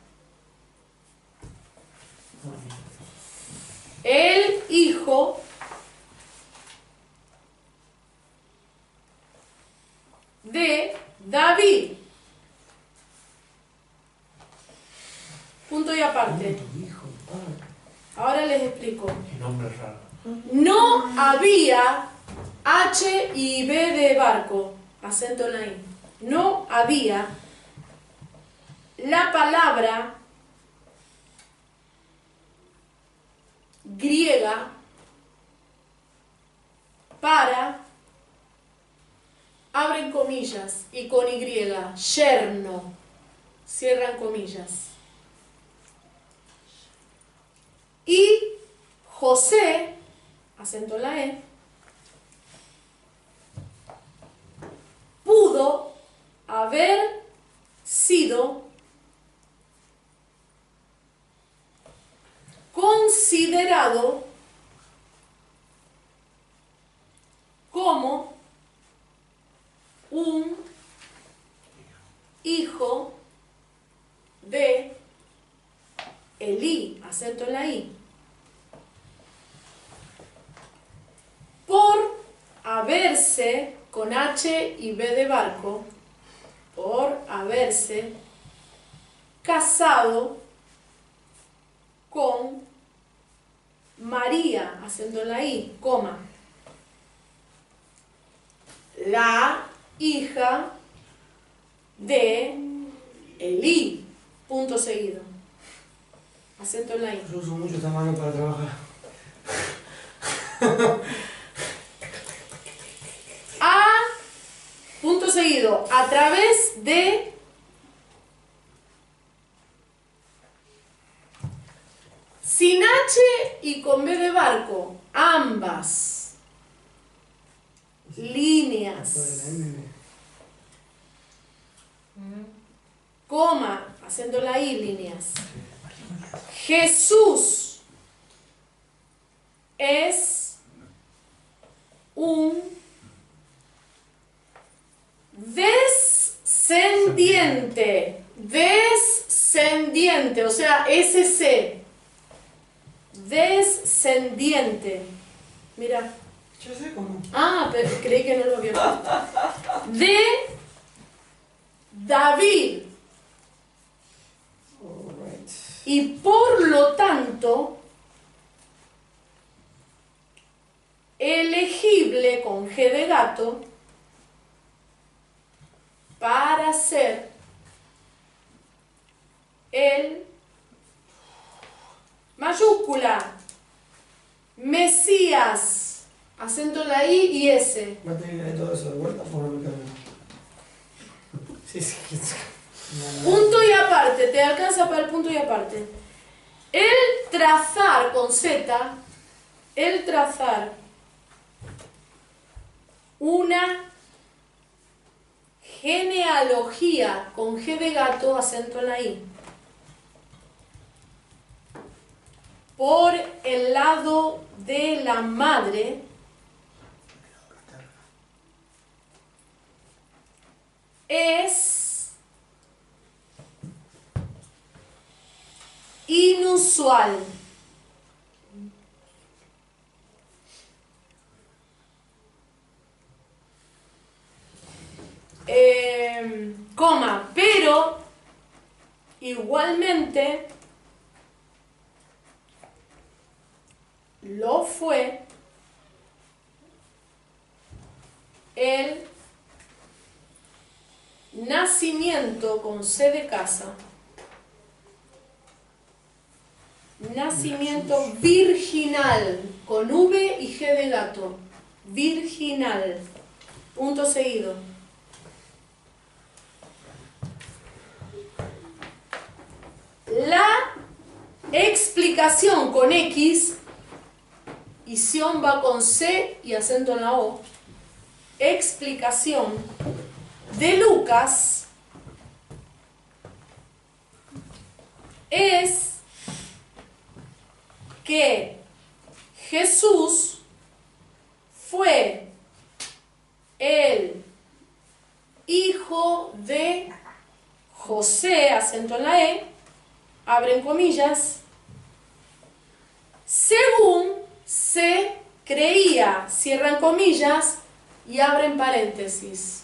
el hijo de David. Punto y aparte. Ahora les explico. Qué nombre raro. No había H y B de barco, acento en la I. No había la palabra griega para, abren comillas, y con Y, yerno, cierran comillas. Y José, acento en la E, pudo haber sido considerado como un hijo de Elí, acento en la I, por haberse, con H y B de barco, por haberse casado con María, acento en la I, coma. La hija de Elí, punto seguido. Acento en la I. Yo uso mucho esta mano para trabajar. A, punto seguido, a través de sin H y con B de barco, ambas líneas, coma, haciendo la I, líneas. Jesús es un descendiente, o sea, SC, descendiente. Mira. Yo sé cómo. Ah, pero creí que no lo había visto. De David. Y por lo tanto, elegible con G de gato para ser el mayúscula Mesías, acento en la I y S. Va a tener que leer todo eso de vuelta por lo que sí. Punto y aparte, te alcanza para el punto y aparte. El trazar con Z, el trazar una genealogía con G de gato, acento en la I. Por el lado de la madre, es inusual. Coma, pero igualmente lo fue el nacimiento con C de casa, nacimiento virginal con V y G de gato, virginal, punto seguido. La explicación con X y Sion va con C y acento en la O. Explicación de Lucas es que Jesús fue el hijo de José, acento en la E, abren comillas, según se creía, cierran comillas y abren paréntesis.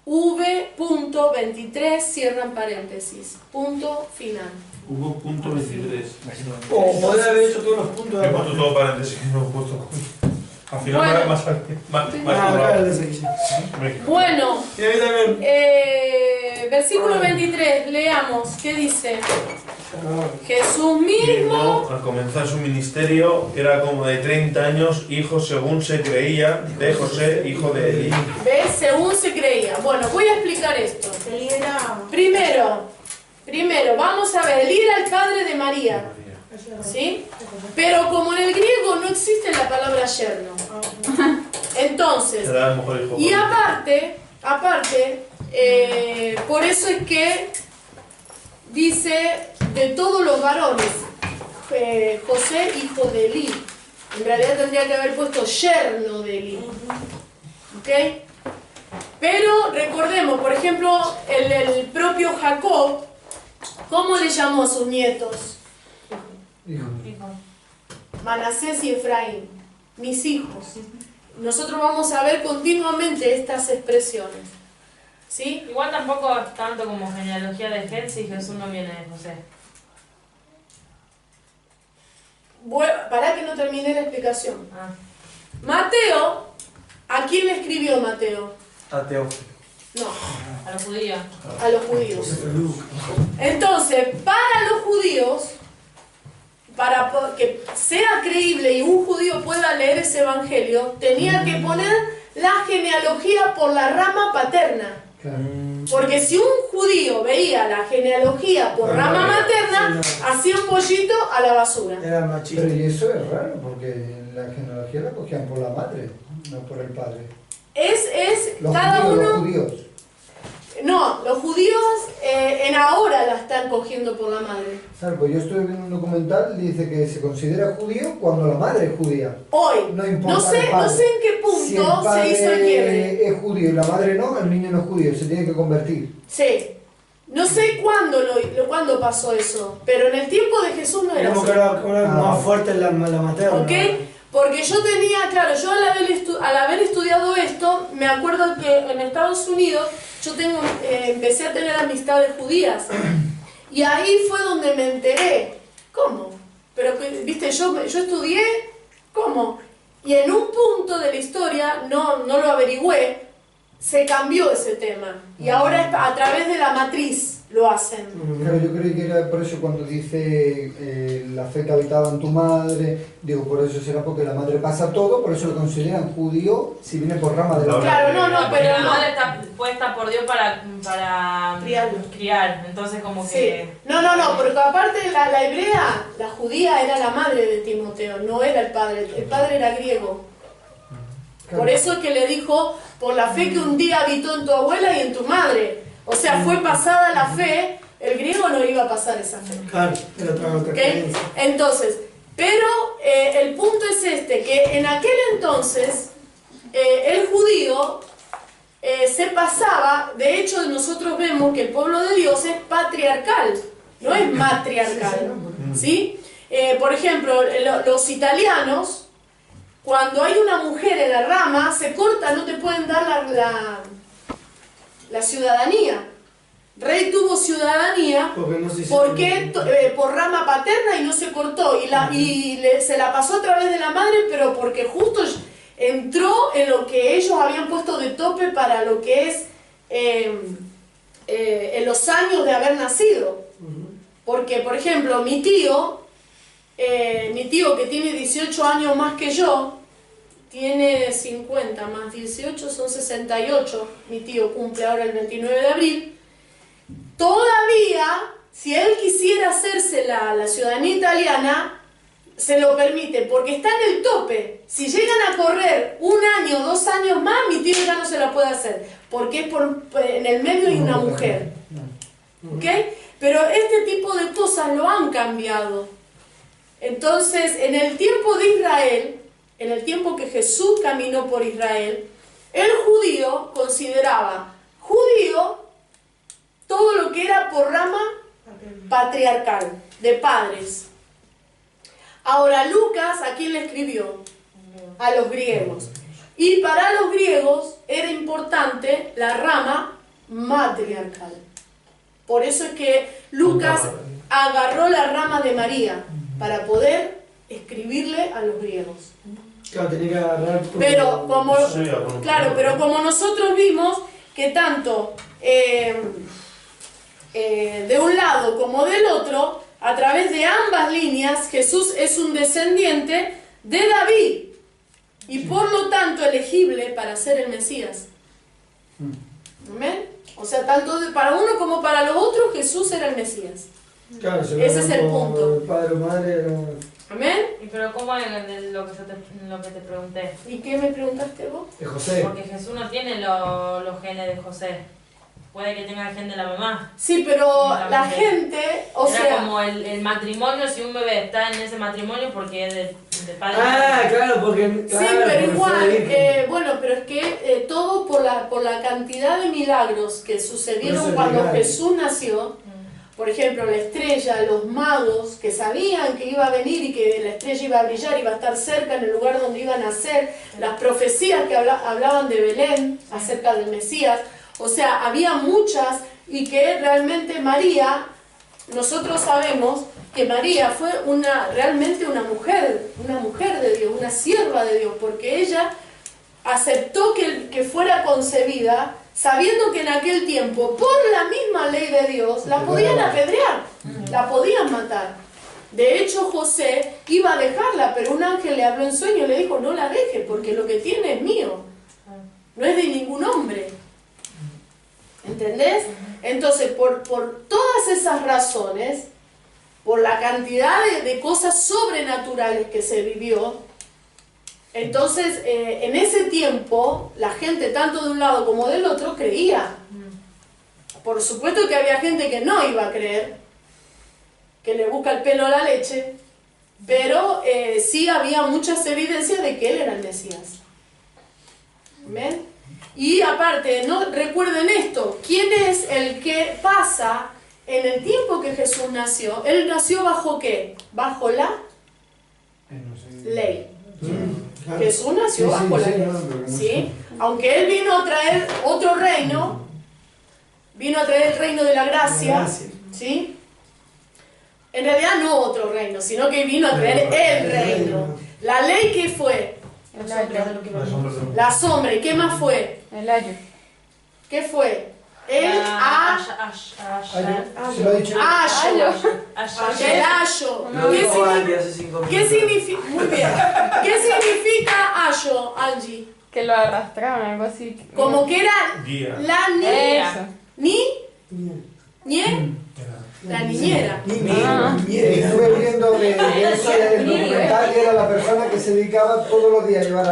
V.23, cierran paréntesis. Punto final. Hubo punto 23. O podría haber hecho todos los puntos de He puesto todo paréntesis, no he puesto. Al final Bueno. más Bueno, Y a mí también. versículo 23, leamos, ¿qué dice? Jesús mismo, al comenzar su ministerio, era como de 30 años, hijo según se creía de José, hijo de Elí. ¿ves? Según se creía. Bueno, voy a explicar esto. Primero, vamos a ver, Elí era el padre de María, ¿sí? Pero como en el griego no existe la palabra yerno, entonces, Era el mejor hijo. y aparte, por eso es que dice de todos los varones, José, hijo de Elí. En realidad tendría que haber puesto yerno de Elí. ¿Ok? Pero recordemos, por ejemplo, el propio Jacob, ¿cómo le llamó a sus nietos? Manasés y Efraín, mis hijos. Nosotros vamos a ver continuamente estas expresiones. ¿Sí? Igual tampoco tanto como genealogía de Gen si Jesús no viene de José. para que no termine la explicación. Ah. Mateo, ¿a quién le escribió Mateo? Ateo. No, A los judíos. a los judíos. Entonces, para los judíos, para que sea creíble y un judío pueda leer ese evangelio, tenía que poner la genealogía por la rama paterna. Porque si un judío veía la genealogía por rama materna, hacía un pollito a la basura. Era machista. Pero y eso es raro, porque la genealogía la cogían por la madre, no por el padre. Los cada judíos, uno... Los judíos. No, los judíos en ahora la están cogiendo por la madre. Claro, pues yo estoy viendo un documental y dice que se considera judío cuando la madre es judía. Hoy, No importa no sé el padre. en qué punto Si el padre se hizo el quiebre. es judío y la madre no, el niño no es judío, se tiene que convertir. Sí. No sé cuándo pasó eso, pero en el tiempo de Jesús no era Como así. que era más fuerte la materna. ¿Ok? Porque yo tenía, claro, yo al haber estudiado esto, me acuerdo que en Estados Unidos yo empecé a tener amistades judías. Y ahí fue donde me enteré. ¿Cómo? Pero, viste, yo estudié, ¿cómo? Y en un punto de la historia, no lo averigüé, se cambió ese tema. Y ahora es a través de la matriz lo hacen. Claro, yo creo que era por eso cuando dice la fe que habitaba en tu madre, digo, por eso será porque la madre pasa todo, por eso lo consideran judío si viene por rama de la madre. Claro, no, pero la no. madre está puesta por Dios para criar. Entonces como Sí. que... No, porque aparte la hebrea, la judía era la madre de Timoteo, no era el padre era griego. Claro. Por eso es que le dijo, por la fe que un día habitó en tu abuela y en tu madre. O sea, fue pasada la fe, el griego no iba a pasar esa fe. Claro, era otra ¿Ok? creencia. Entonces, pero el punto es que en aquel entonces el judío se pasaba, de hecho nosotros vemos que el pueblo de Dios es patriarcal, no es matriarcal, ¿sí? Por ejemplo, los italianos, cuando hay una mujer en la rama, se corta, no te pueden dar la ciudadanía. Rey tuvo ciudadanía porque por rama paterna y no se cortó se la pasó a través de la madre, pero porque justo entró en lo que ellos habían puesto de tope para lo que es en los años de haber nacido. Porque, por ejemplo, mi tío que tiene 18 años más que yo, tiene 50 más 18, son 68, mi tío cumple ahora el 29 de abril, todavía, si él quisiera hacerse la ciudadanía italiana, se lo permite, porque está en el tope. Si llegan a correr 1 año, 2 años más, mi tío ya no se la puede hacer, porque es en el medio hay una mujer. ¿Ok? Pero este tipo de cosas lo han cambiado. Entonces, en el tiempo de Israel, en el tiempo que Jesús caminó por Israel, el judío consideraba judío todo lo que era por rama patriarcal, de padres. Ahora, Lucas, ¿a quién le escribió? A los griegos. Y para los griegos era importante la rama matriarcal. Por eso es que Lucas agarró la rama de María para poder escribirle a los griegos. Claro, tenía que agarrar... Pero como nosotros vimos que tanto de un lado como del otro, a través de ambas líneas, Jesús es un descendiente de David y por lo tanto elegible para ser el Mesías. ¿Amén? O sea, tanto para uno como para los otros, Jesús era el Mesías. Claro, ese es el punto. El padre o madre era... ¿Amén? Pero ¿cómo es lo que te pregunté? ¿Y qué me preguntaste vos? De José. Porque Jesús no tiene los genes de José. Puede que tenga el gen de la mamá. Sí, pero la gente, Era como el matrimonio, si un bebé está en ese matrimonio porque es de padre. Ah, claro, porque... Sí, pero igual, bueno, pero es que todo por la cantidad de milagros que sucedieron cuando Jesús nació. Por ejemplo, la estrella, los magos que sabían que iba a venir y que la estrella iba a brillar, iba a estar cerca en el lugar donde iba a nacer, las profecías que hablaban de Belén acerca del Mesías, o sea, había muchas y que realmente María nosotros sabemos que María fue realmente una mujer de Dios, una sierva de Dios, porque ella aceptó que fuera concebida, sabiendo que en aquel tiempo, por la misma ley de Dios, la podían apedrear, la podían matar. De hecho, José iba a dejarla, pero un ángel le habló en sueño y le dijo, no la deje, porque lo que tiene es mío, no es de ningún hombre. ¿Entendés? Entonces, por todas esas razones, por la cantidad de cosas sobrenaturales que se vivió, entonces en ese tiempo la gente tanto de un lado como del otro creía. Por supuesto que había gente que no iba a creer, que le busca el pelo a la leche, pero sí había muchas evidencias de que él era el Mesías. ¿Ven? Y aparte, no recuerden esto, ¿quién es el que pasa en el tiempo que Jesús nació? Él nació bajo ¿qué? Bajo la ley. Jesús nació bajo la ley. ¿Sí? Aunque él vino a traer otro reino, vino a traer el reino de la gracia, ¿sí? En realidad no otro reino, sino que vino a traer el reino. La ley, ¿qué fue? La sombra. ¿Y qué más fue? El ayo. ¿Qué fue? El Se lo ha dicho. ayo. El ayo. Lo dijo Angie hace 5 minutos. ¿Qué significa? Muy bien. ¿Qué significa ayo, Angie? Que lo arrastraron, algo así. Como que era Guía. la Eso. la niñera. Estuve viendo de eso el documental y era la persona que se dedicaba todos los días a llevar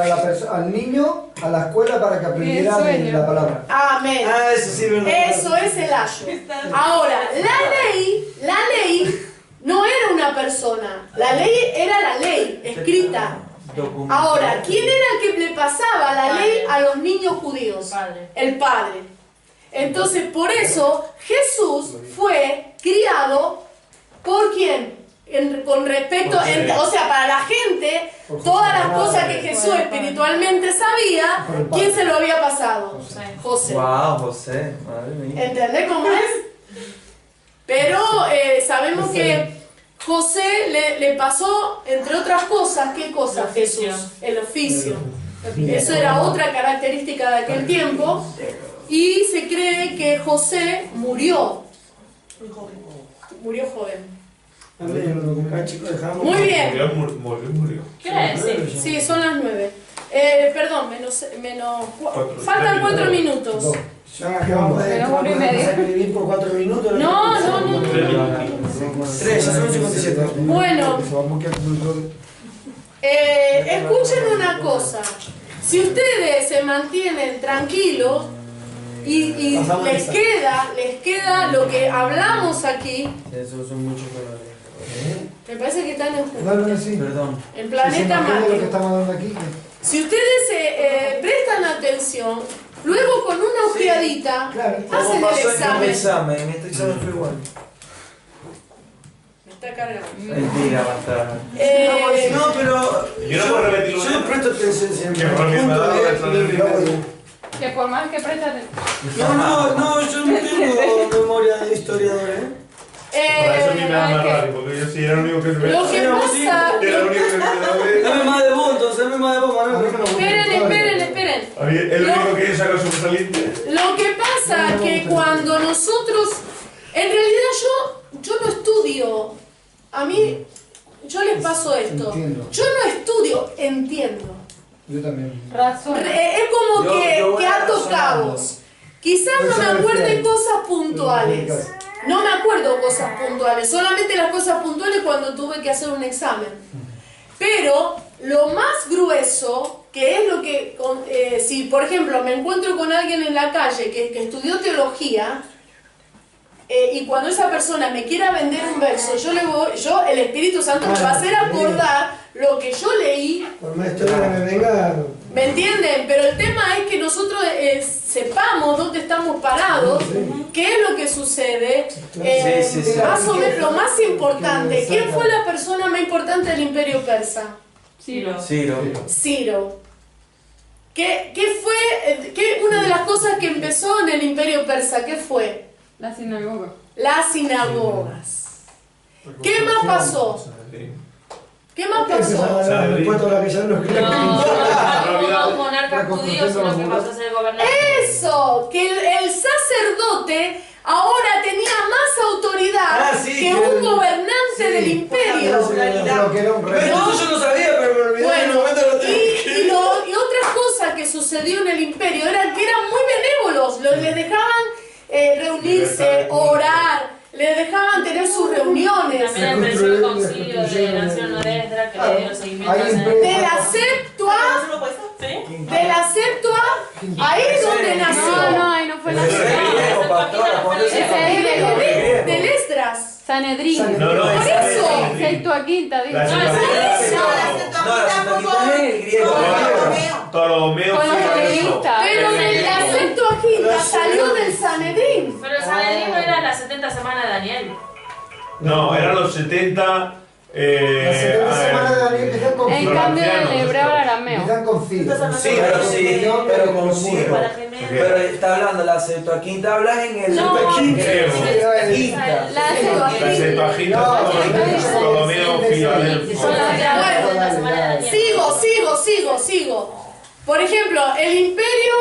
al niño a la escuela para que aprendiera de la palabra. Amén. Ah, eso sí, verdad. Eso es el ayo. Ahora, la ley no era una persona. La ley era la ley escrita. Ahora, ¿quién era el que le pasaba la ley a los niños judíos? El Padre. Entonces, por eso Jesús fue criado ¿por quién? Con respecto, o sea, para la gente, todas las cosas que Jesús espiritualmente sabía, ¿quién se lo había pasado? José. Wow, José, madre mía. ¿Entendés cómo es? Pero sabemos que José le pasó, entre otras cosas, ¿qué cosa? Jesús, el oficio. Eso era otra característica de aquel tiempo. Y se cree que José murió. Murió joven. Muy bien. Murió. ¿Qué hora es? Sí, son las 9. Perdón, faltan 4 minutos. Ya acabamos de escribir por 4 minutos. No. 3, ya son 57. Bueno, escuchen una cosa. Si ustedes se mantienen tranquilos y les queda lo que hablamos aquí, Esos son muchos colores. me parece que están en Sí. Perdón. el planeta lo que Marte. estamos dando aquí. Si ustedes prestan atención, luego con una ojeadita hacen el examen. En este examen fue igual. Me está cargando. Mentira, basta. No, pero Yo no puedo repetirlo. yo presto atención siempre. Que por mi Punto madre, de- por mi madre. Que por más que prestas. No, yo no tengo memoria de historiador, Para eso a mí me da más rabia, porque yo sí era el único que se me Lo que pasa, Era el único que se me Dame más de vos, entonces, dame más de vos, Manuel. esperen. El único que yo saco sobresaliente. Lo que pasa es que cuando nosotros, en realidad yo no estudio, a mí, yo les paso esto, Entiendo. yo no estudio, entiendo. Yo también. Razón. Es como Yo voy que a ato razonando. cabos. Quizás no me acuerde cosas puntuales. No me acuerdo cosas puntuales, solamente las cosas puntuales cuando tuve que hacer un examen. Pero lo más grueso, que es lo que, si por ejemplo me encuentro con alguien en la calle que estudió teología, y cuando esa persona me quiera vender un verso, el Espíritu Santo me va a hacer acordar lo que yo leí. Por más historia que me venga. ¿Me entienden? Pero el tema es que nosotros sepamos dónde estamos parados, qué es lo que sucede, Sí. más o menos lo más importante. ¿Quién fue la persona más importante del Imperio Persa? Ciro. Ciro. ¿Qué fue una de las cosas que empezó en el Imperio Persa? ¿Qué fue? La sinagoga. Las sinagogas. ¿Qué más pasó? Sí. ¿Qué más Empiezan a pasó? dar respuesta a la que ya no No, escriben. no hubo un monarca judío, sino que pasó a ser gobernante. Eso, que el sacerdote ahora tenía más autoridad Sí, que un gobernante del imperio. Pero que era un rey. Pero eso yo no sabía, pero me olvidé en el Bueno, momento lo tenía. y otras cosas que sucedió en el imperio eran que eran muy benévolos, les dejaban reunirse, orar, les dejaban tener sus reuniones. También empezó el concilio de la nación de Esdra que le dio seguimiento a ese. De la Septua, de la Septua, ahí es donde nació. No, ahí no fue la Ese es griego, pastora, ¿cuándo se Ese es Del Esdras. Sanedrín. No, Por eso. Septuaginta, dice. La No, la es griego. Ptolomeo Con los fue eso. helenistas. Pero de la Septuaginta salió del Sanedrín. Pero el Sanedrín no era las 70 semanas de Daniel. No, eran los 70. La segunda semana de Daniel empiezan con En cambio, el hebreo al arameo. Empiezan con Ciro. Sí, pero con Ciro. Para gemelos. Pero está hablando la Septuaginta, hablas en el No. Septuaginta. La La Septuaginta, Ptolomeo, Filadelfo. Sigo. Por ejemplo, el imperio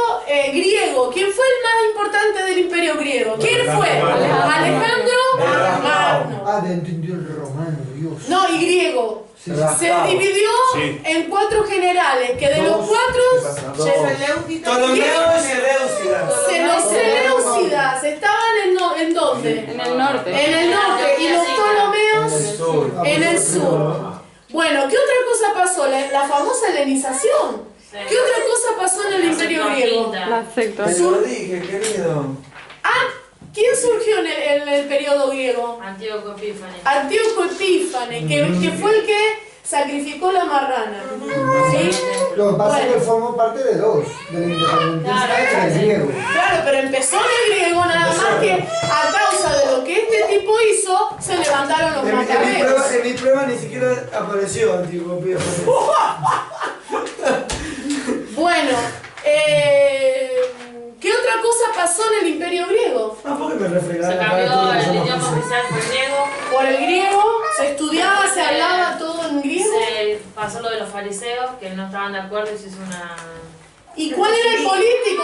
griego. ¿Quién fue el más importante del imperio griego? ¿Quién fue? Alejandro Magno. Ah, te entendió el romano, Dios. No, y griego. Sí, Se dividió Sí. en 4 generales, que de los 4 Ptolomeo y Seleucidas. se los Seleucidas estaban en ¿dónde? En el norte. En el norte. Y los Ptolomeos En el sur. en el sur. Bueno, ¿qué otra cosa pasó? La famosa helenización. ¿Qué otra cosa pasó en el imperio griego? La secta. Te lo dije, querido. ¿Quién surgió en el periodo griego? Antíoco Epífanes. Antíoco Epífanes, que fue el que sacrificó la marrana. ¿Sí? Lo que pasa es que formó parte de dos, de la independencia del griego. Claro, pero empezó en el griego, nada más que a causa de lo que este tipo hizo, se levantaron los macabeos. En mi prueba ni siquiera apareció Antíoco Epífanes. Bueno, ¿qué otra cosa pasó en el imperio griego? ¿Por qué me Se refregaron? cambió el idioma oficial por griego. Por el griego, se estudiaba, se hablaba todo en griego. Se pasó lo de los fariseos, que no estaban de acuerdo y se hizo una... ¿Y cuál era el político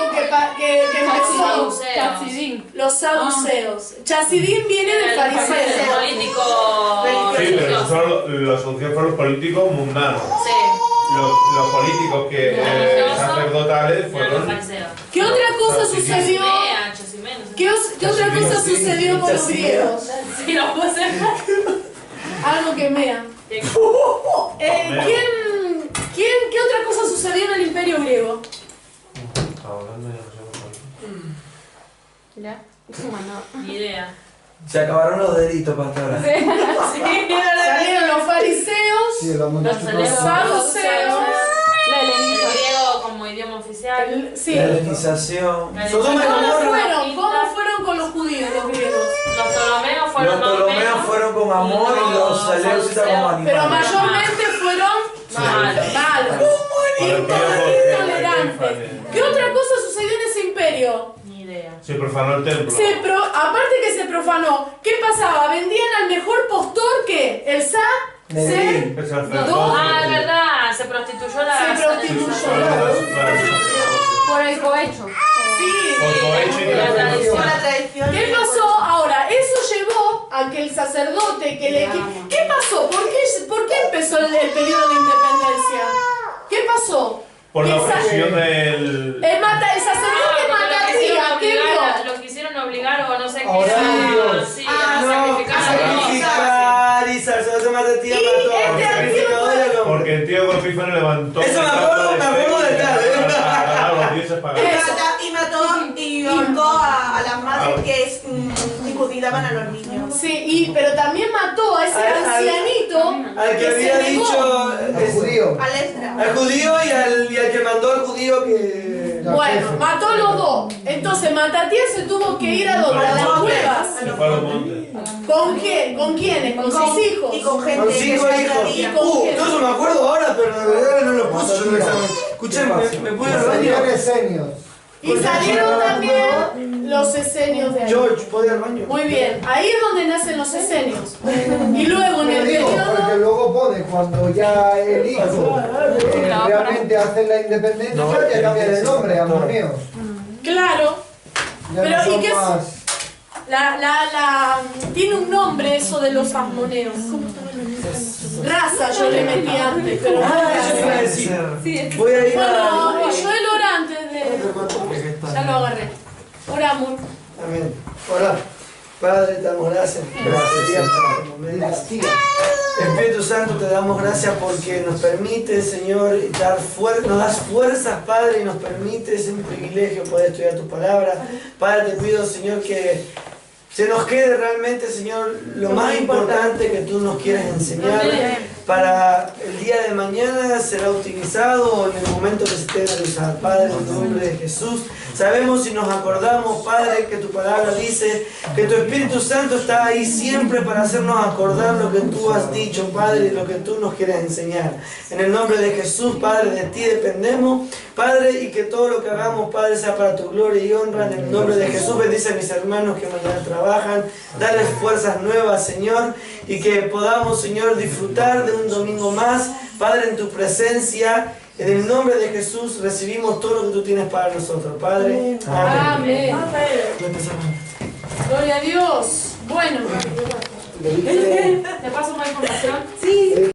que empezó? Chapsidín. Los saduceos. Chasidín viene del El fariseo. político Sí, pero religioso. son los asunción fueron los políticos mundanos. Sí, Los políticos que sacerdotales eran los fueron. fariseos. ¿Qué otra cosa sucedió? Chimea, Chosimé, no sé. ¿Qué otra cosa sucedió con los griegos? Sí, lo puse. Algo que mea. ¿Qué otra cosa sucedió en el imperio griego? Ya. Ni idea. Se acabaron los deditos, pastora. Salieron los fariseos, Sí, la Los los saduceos. La El helenización. griego como idioma oficial. Sí. La helenización. ¿Cómo fueron con los judíos, los griegos? Los ptolomeos fueron Los más o Ptolomeos menos. fueron con amor y los Seleucidas como animales. Pero mayormente fueron malos, intolerantes. ¿Qué otra cosa sucedió en ese imperio? Ni idea. Se profanó el templo. Aparte que se profanó, ¿qué pasaba? Vendían al mejor postor que el Medellín. El sacerdote. Ah, es verdad, se prostituyó la Se prostituyó. Por el cohecho. Sí. Por cohecho y La la tradición. ¿Qué pasó? Ahora, eso llevó a que el sacerdote que le... ¿Qué pasó? ¿Por qué empezó el periodo de independencia? ¿Qué pasó? Por la El sa- opresión del. El sacerdote Matatía, ¿qué vio? Lo quisieron obligar o no sé qué. Ahora Dios. Sí, a sacrificar a Dios. Sacrificar y sacerdote Matatía Y mató a este los sacrificadores del hombre. Porque el tío Epífanes levantó. Eso me acuerdo de tal, Para ganar a los dioses paganos. Y mató y ahorcó a las madres que cuidaban a los niños. Sí, pero también mató a ese ancianito Al que se había negó. dicho Al judío. Al Esdra. al judío y al que mandó al judío que... Bueno, mató a los dos. Entonces Matatías se tuvo que ir a donde, a las cuevas. Se fue a los montes. ¿Con quién? ¿Con quiénes? Con sus hijos. Y con gente Con que 5 se hijos. atrevía. con Todo eso me acuerdo ahora, pero de verdad no lo puse yo en el examen. Escuchen, me pude ir al baño. Los esenios. Y salieron también los esenios de ahí. George, ¿puede ir al baño? Muy bien, ahí es donde nacen los esenios. Y luego en el Digo, porque periodo... luego pone cuando ya el hijo realmente hace la independencia, ya cambia de nombre, amor mío. Claro, Ya pero no ¿y son qué es? más. Tiene un nombre eso de los asmoneos. Raza yo le metí antes, pero no Eso iba a es. decir. Voy a ir Bueno, a... Joel ora antes de... Ya lo agarré. Oramos. Amén. Hola. Padre, te damos gracias. Gracias. Espíritu Santo, te damos gracias porque nos permite, Señor, nos das fuerzas, Padre, y nos permite, es un privilegio poder estudiar tu palabra. Padre, te pido, Señor, que se nos quede realmente, Señor, lo más importante que tú nos quieres enseñar. Para el día de mañana será utilizado en el momento que se tenga que usar. Padre, en el nombre de Jesús. Sabemos y nos acordamos, Padre, que tu palabra dice que tu Espíritu Santo está ahí siempre para hacernos acordar lo que tú has dicho, Padre, y lo que tú nos quieres enseñar. En el nombre de Jesús, Padre, de ti dependemos, Padre, y que todo lo que hagamos, Padre, sea para tu gloria y honra. En el nombre de Jesús, bendice a mis hermanos que mañana trabajan. Dales fuerzas nuevas, Señor, y que podamos, Señor, disfrutar de un domingo más, Padre, en tu presencia. En el nombre de Jesús recibimos todo lo que tú tienes para nosotros, Padre. Amén. Amén. Gloria a Dios. Bueno, ¿te paso más información? Sí.